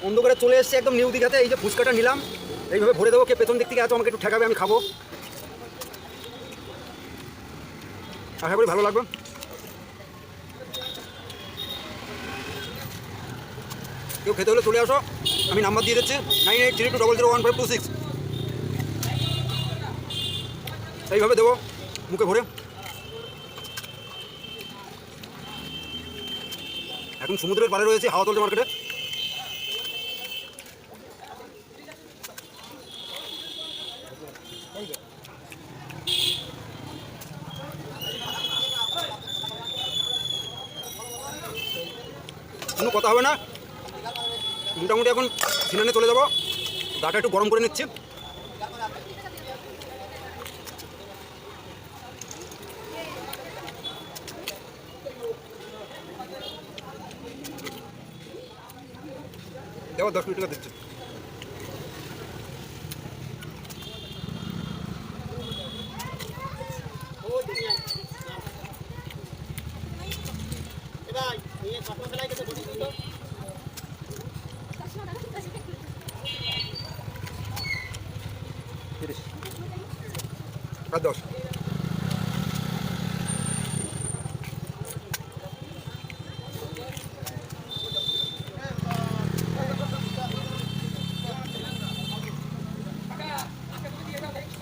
অন্ধকারে চলে এসেছে একদম নিউ দীঘাতে। এই যে ফুচকাটা নিলাম, এইভাবে ভরে দেবো। কে পেছন দিক থেকে আছে আমাকে একটু ঠেকাবে, আমি খাবো। আশা করি ভালো লাগবে। কেউ খেতে হলে চলে আসো, আমি নাম্বার দিয়ে দিচ্ছি 9832001526। এইভাবে দেবো মুখে ভরে। এখন সমুদ্রের পাড়ে রয়েছে, হাওয়া চলছে মার্কেটে। কোনো কথা হবে না, মোটামুটি এখন সিনানে চলে যাবো। দাটা একটু গরম করে নিচ্ছি। দেখো 10 মিনিট টাকা দিচ্ছি। আর 10।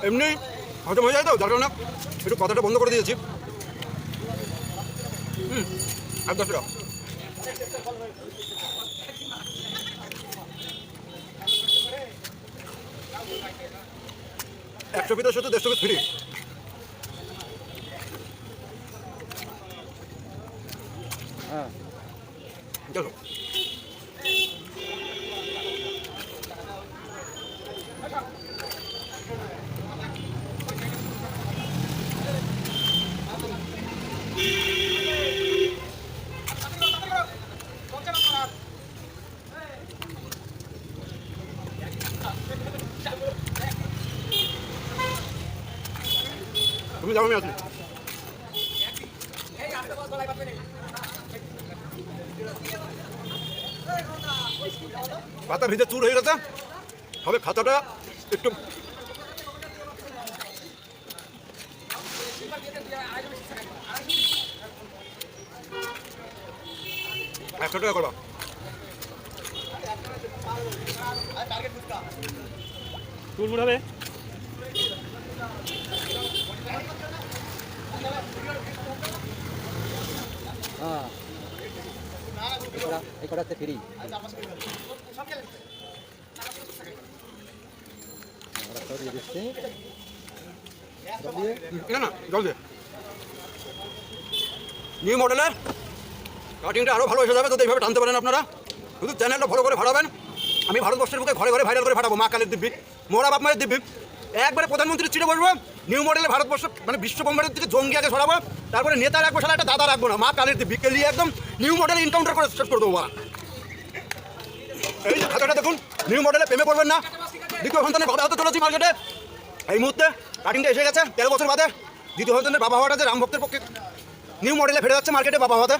এমনি হজম হয়ে যায় তো, যার কারণে একটু কথাটা বন্ধ করে দিয়েছি। আর 10 টাকা। 100 পিসের সাথে 150 পিস ফ্রি। হ্যাঁ চলো। তুমি যাও, আমি আসি। পাতা ভিজে চুর হয়ে গেছে, হবে খাতাটা একটু একশো টাকা করবা। চুল মুড়াবে। হ্যাঁ এই কটাতে ফ্রি। না না জল দিয়ে নিউ মডেলের কাটিংটা আরও ভালো এসে যাবে যদি এইভাবে টানতে পারেন আপনারা। শুধু চ্যানেলটা ফলো করে ফাটাবেন। আমি ভারতবর্ষের বুকে ঘরে ঘরে ভাইরাল করে ফাটাবো মা কালীর দিব্যি, মোরা বাপ মায়ের দিব্যি। একবারে প্রধানমন্ত্রীর চিঠে বসবো, নিউ মডেলে ভারতবর্ষ মানে বিশ্ব বোম্বারের দিকে জঙ্গি আগে ছড়াবো। তারপরে নেতা রাখবো, সালা একটা দাদা রাখবো না, মা কালীর দিব্যিকে নিয়ে একদম নিউ মডেলে এনকাউন্টার করে শেষ করে দেবো মারা। এই যে খাতাটা দেখুন, নিউ মডেলে প্রেমে পড়বেন না। দ্বিতীয় সন্তানের বাবা হতে চলেছি মার্কেটে। এই মুহূর্তে কাটিংটা এসে গেছে 13 বছর বাদে। দ্বিতীয় সন্তানের বাবা হওয়াটা যে রাম ভক্তের পক্ষে নিউ মডেলে ফিরে যাচ্ছে মার্কেটে বাবা হতে।